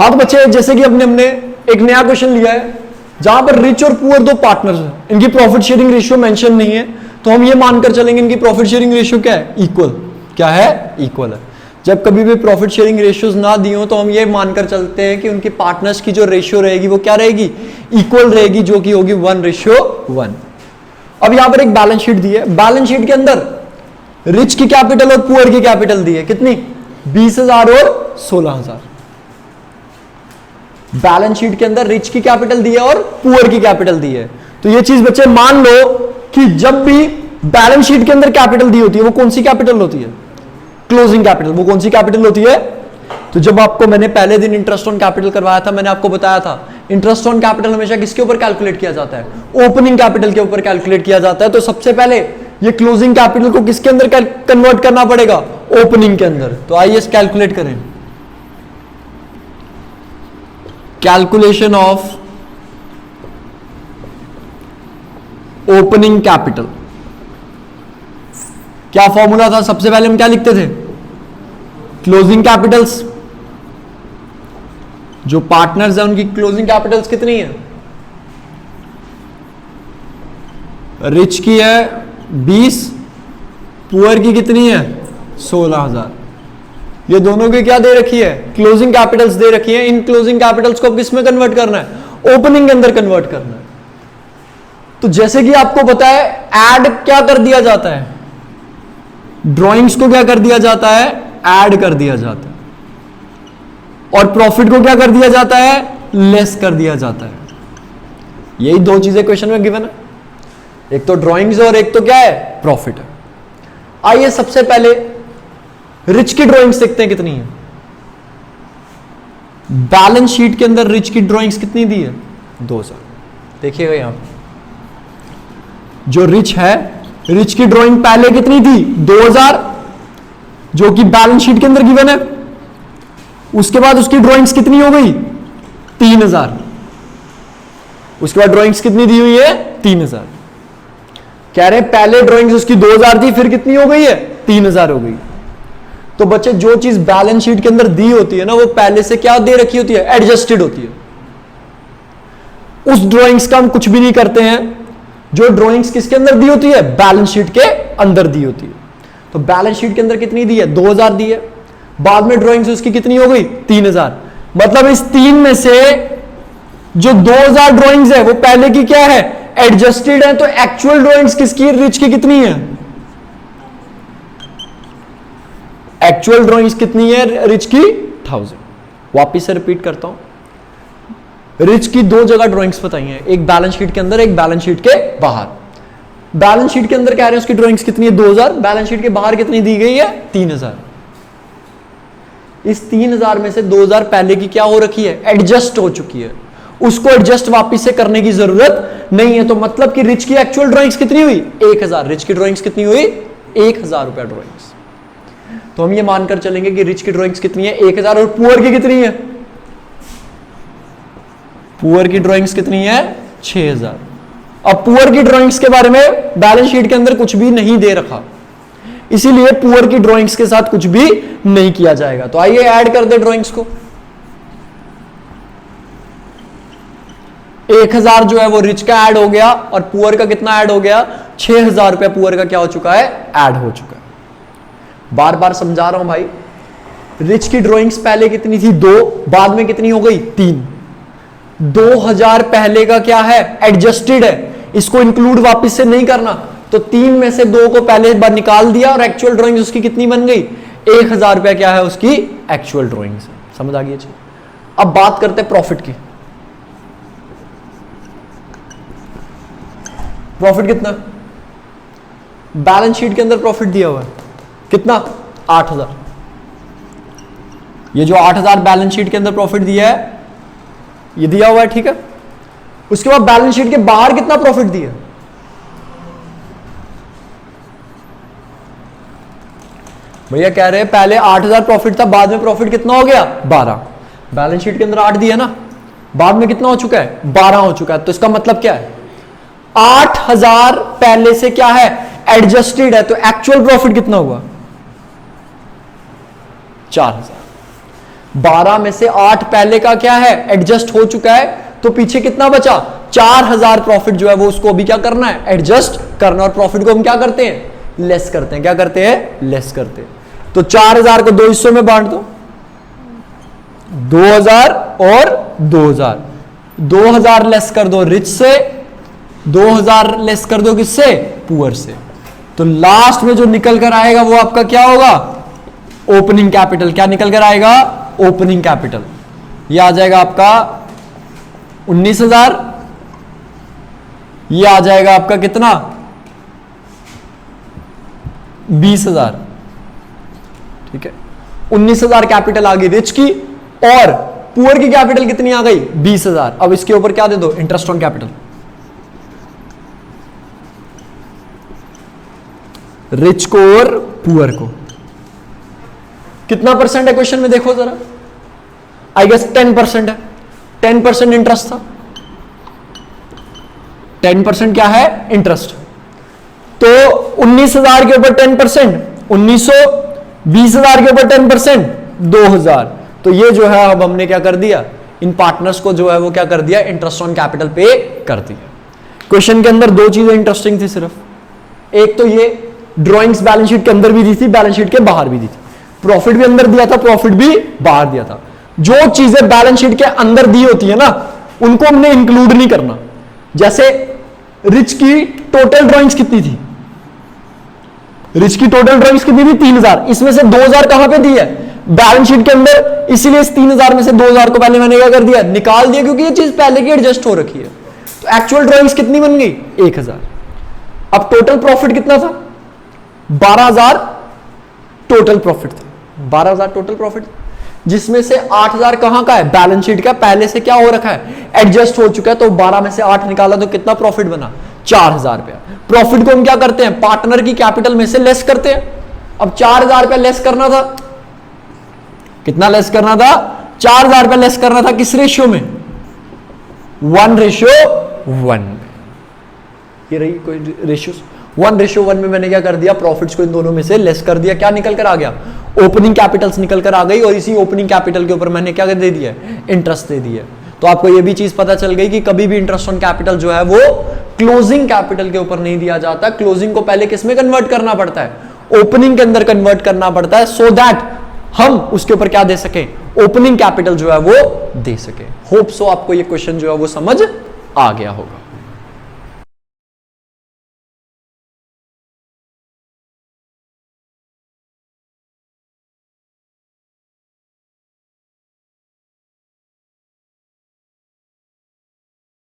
हाँ तो बच्चे जैसे कि हमने एक नया क्वेश्चन लिया है जहां पर रिच और पुअर दो पार्टनर्स हैं, इनकी प्रॉफिट शेयरिंग रेशियो मेंशन नहीं है, तो हम ये मानकर चलेंगे इनकी प्रॉफिट शेयरिंग रेशियो क्या है, इक्वल। क्या है, इक्वल है। जब कभी भी प्रॉफिट शेयरिंग रेशियोज ना दी हो तो हम ये मानकर चलते हैं कि उनके पार्टनर्स की जो रेशियो रहेगी वो क्या रहेगी, इक्वल रहेगी, जो कि होगी 1:1। अब यहां पर एक बैलेंस शीट दी है, बैलेंस शीट के अंदर रिच की कैपिटल और पुअर की कैपिटल दी है, कितनी, 20,000 और 16,000। बैलेंस शीट के अंदर रिच की कैपिटल दी है और पुअर की कैपिटल दी है। तो ये चीज बच्चे मान लो कि जब भी बैलेंस शीट के अंदर कैपिटल दी होती है वो कौन सी कैपिटल होती है, क्लोजिंग कैपिटल। वो कौन सी कैपिटल होती है, तो जब आपको मैंने पहले दिन इंटरेस्ट ऑन कैपिटल करवाया था, मैंने आपको बताया था इंटरेस्ट ऑन कैपिटल हमेशा किसके ऊपर कैलकुलेट किया जाता है, ओपनिंग कैपिटल के ऊपर कैलकुलेट किया जाता है। तो सबसे पहले ये क्लोजिंग कैपिटल को किसके अंदर कन्वर्ट करना पड़ेगा, ओपनिंग के अंदर। तो आइए कैलकुलेट करें, कैलकुलेशन ऑफ ओपनिंग कैपिटल। क्या फॉर्मूला था, सबसे पहले हम क्या लिखते थे, क्लोजिंग कैपिटल्स, जो पार्टनर्स हैं उनकी क्लोजिंग कैपिटल्स कितनी है, रिच की है 20, पुअर की कितनी है 16,000। ये दोनों की क्या दे रखी है, क्लोजिंग कैपिटल्स दे रखी है। इन क्लोजिंग कैपिटल्स को किस में कन्वर्ट करना है, ओपनिंग के अंदर कन्वर्ट करना है। तो जैसे कि आपको पता है ऐड क्या कर दिया जाता है, ड्राइंग्स को क्या कर दिया जाता है, ऐड कर दिया जाता है, और प्रॉफिट को क्या कर दिया जाता है, लेस कर दिया जाता है। यही दो चीजें क्वेश्चन में गिवन है, एक तो ड्राइंग्स और एक तो क्या है, प्रॉफिट है। आइए सबसे पहले रिच की ड्राइंग्स देखते हैं कितनी है। बैलेंस शीट के अंदर रिच की ड्राइंग्स कितनी दी है, 2,000। देखिएगा यहां जो रिच है, रिच की ड्राइंग पहले कितनी थी, 2,000, जो कि बैलेंस शीट के अंदर गिवन है। उसके बाद उसकी ड्राइंग्स कितनी हो गई, 3,000। उसके बाद ड्राइंग्स कितनी दी हुई है, 3,000। कह रहे पहले ड्राइंग्स उसकी 2,000 थी, फिर कितनी हो गई है, 3,000 हो गई। तो बच्चे जो चीज बैलेंस शीट के अंदर दी होती है ना, वो पहले से क्या दे रखी होती है, एडजस्टेड होती है। उस ड्राइंग्स का हम कुछ भी नहीं करते हैं। जो ड्राइंग्स किसके अंदर दी होती है, बैलेंस शीट के अंदर दी होती है। तो बैलेंस शीट के अंदर कितनी दी है, 2,000 दी है। बाद में ड्राइंग्स उसकी कितनी हो गई, 3,000। मतलब इस तीन में से जो 2,000 ड्राइंग्स है वो पहले की क्या है, एडजस्टेड है। तो एक्चुअल ड्राइंग्स किसकी, रिच की कितनी है, एक्चुअल ड्राइंग्स कितनी है, रिच की 1,000। वापिस से रिपीट करता हूं, रिच की दो जगह ड्राइंग्स बताई हैं, एक बैलेंस शीट के अंदर, एक बैलेंस शीट के बाहर। बैलेंस शीट के अंदर कह रहे हैं उसकी ड्राइंग्स कितनी है, 2,000। बैलेंस शीट के बाहर कितनी दी गई है, 3,000। इस 3,000 में से 2,000 पहले की क्या हो रखी है, एडजस्ट हो चुकी है। उसको एडजस्ट वापिस से करने की जरूरत नहीं है। तो मतलब कि रिच की एक्चुअल ड्राइंग्स कितनी हुई, 1,000। रिच की ड्राइंग्स कितनी हुई, 1,000 रुपया ड्राइंग्स। तो हम ये मानकर चलेंगे कि रिच की ड्राइंग्स कितनी है, 1,000। और पुअर की कितनी है, पुअर की ड्राइंग्स कितनी है, 6,000। अब पुअर की ड्राइंग्स के बारे में बैलेंस शीट के अंदर कुछ भी नहीं दे रखा, इसीलिए पुअर की ड्राइंग्स के साथ कुछ भी नहीं किया जाएगा। तो आइए ऐड कर दे ड्राइंग्स को। 1,000 जो है वो रिच का ऐड हो गया, और पुअर का कितना ऐड हो गया, 6,000 रुपया पुअर का क्या हो चुका है, ऐड हो चुका है। बार बार समझा रहा हूं भाई, रिच की ड्राइंग्स पहले कितनी थी, 2, बाद में कितनी हो गई, 3। 2,000 पहले का क्या है, एडजस्टेड है, इसको इंक्लूड वापस से नहीं करना। तो 3 में से 2 को पहले बार निकाल दिया, और एक्चुअल ड्राइंग उसकी कितनी बन गई, 1,000 रुपया क्या है उसकी एक्चुअल ड्राइंग से। समझ आ गई चीज। अब बात करते हैं प्रॉफिट की। प्रॉफिट कितना, बैलेंस शीट के अंदर प्रॉफिट दिया हुआ है कितना, 8,000। ये जो 8,000 बैलेंस शीट के अंदर प्रॉफिट दिया है, ये दिया हुआ है, ठीक है। उसके बाद बैलेंस शीट के बाहर कितना प्रॉफिट दिया, भैया कह रहे हैं पहले 8,000 प्रॉफिट था, बाद में प्रॉफिट कितना हो गया, 12। बैलेंस शीट के अंदर 8 दिया ना, बाद में कितना हो चुका है, 12 हो चुका है। तो इसका मतलब क्या है, 8,000 पहले से क्या है, एडजस्टेड है। तो एक्चुअल प्रॉफिट कितना हुआ, 4,000। 12 में से 8 पहले का क्या है, एडजस्ट हो चुका है, तो पीछे कितना बचा, 4000 प्रॉफिट जो है वो उसको अभी क्या करना है, एडजस्ट करना, और प्रॉफिट को हम क्या करते हैं, लेस करते हैं। क्या करते हैं, लेस करते हैं। तो 4000 को 2 हिस्सों में बांट दो, 2000 और 2000, 2000 लेस कर दो रिच से, 2000 लेस कर दो किससे, पुअर से। तो लास्ट में जो निकल कर आएगा वो आपका क्या होगा, ओपनिंग कैपिटल। क्या निकल कर आएगा, ओपनिंग कैपिटल। ये आ जाएगा आपका 19,000, ये आ जाएगा आपका कितना, 20,000। ठीक है, 19,000 कैपिटल आ गई रिच की, और पुअर की कैपिटल कितनी आ गई, 20,000। अब इसके ऊपर क्या दे दो, इंटरेस्ट ऑन कैपिटल। रिच को और पुअर को कितना परसेंट है क्वेश्चन में, देखो जरा, आई गेस 10% है, 10% इंटरेस्ट था, 10% क्या है, इंटरेस्ट। तो 19,000 के ऊपर 10%, 1900, 20,000 के ऊपर 10%, 2,000। तो ये जो है अब हमने क्या कर दिया, इन पार्टनर्स को जो है वो क्या कर दिया, इंटरेस्ट ऑन कैपिटल पे कर दिया। क्वेश्चन के अंदर दो चीजें इंटरेस्टिंग थी सिर्फ, एक तो ये ड्राइंग्स बैलेंस शीट के अंदर भी दी थी, बैलेंस शीट के बाहर भी दी थी, प्रॉफिट भी अंदर दिया था, प्रॉफिट भी बाहर दिया था। जो चीजें बैलेंस शीट के अंदर दी होती है ना, उनको हमने इंक्लूड नहीं करना। जैसे रिच की टोटल ड्राइंग्स कितनी थी, रिच की टोटल ड्राइंग्स कितनी थी, 3,000, इसमें से 2,000 कहां पे दी है, बैलेंस शीट के अंदर, इसीलिए इस 3,000 में से 2,000 को पहले मैंने क्या कर दिया, निकाल दिया, क्योंकि ये चीज पहले की एडजस्ट हो रखी है। तो एक्चुअल ड्राइंग्स कितनी बन गई, 1,000। अब टोटल प्रॉफिट कितना था, 12,000 टोटल प्रॉफिट था, 12,000 टोटल प्रॉफिट, जिसमें से 8,000 कहां का है, बैलेंस शीट का, पहले से क्या हो रखा है, एडजस्ट हो चुका है। तो 12 में से 8 निकाला तो कितना प्रॉफिट बना, 4,000 रुपया। प्रॉफिट को हम क्या करते हैं, पार्टनर की कैपिटल में से लेस करते हैं। अब 4,000 रुपया लेस करना था, कितना लेस करना था, 4,000 रुपया लेस करना था, किस रेशियो में, 1:1। ये रही कोई रेशियो, 1:1 में मैंने क्या कर दिया, प्रॉफिट्स को इन दोनों में से लेस कर दिया। क्या निकल कर आ गया, ओपनिंग कैपिटल्स निकल कर आ गई, और इसी ओपनिंग कैपिटल के ऊपर मैंने क्या दे दिया, इंटरेस्ट दे दिया। तो आपको ये भी चीज पता चल गई कि कभी भी इंटरेस्ट ऑन कैपिटल जो है वो क्लोजिंग कैपिटल के ऊपर नहीं दिया जाता। क्लोजिंग को पहले किस में कन्वर्ट करना पड़ता है, ओपनिंग के अंदर कन्वर्ट करना पड़ता है, सो दैट हम उसके ऊपर क्या दे सके, ओपनिंग कैपिटल जो है वो दे सके। होप सो आपको ये क्वेश्चन जो है वो समझ आ गया होगा।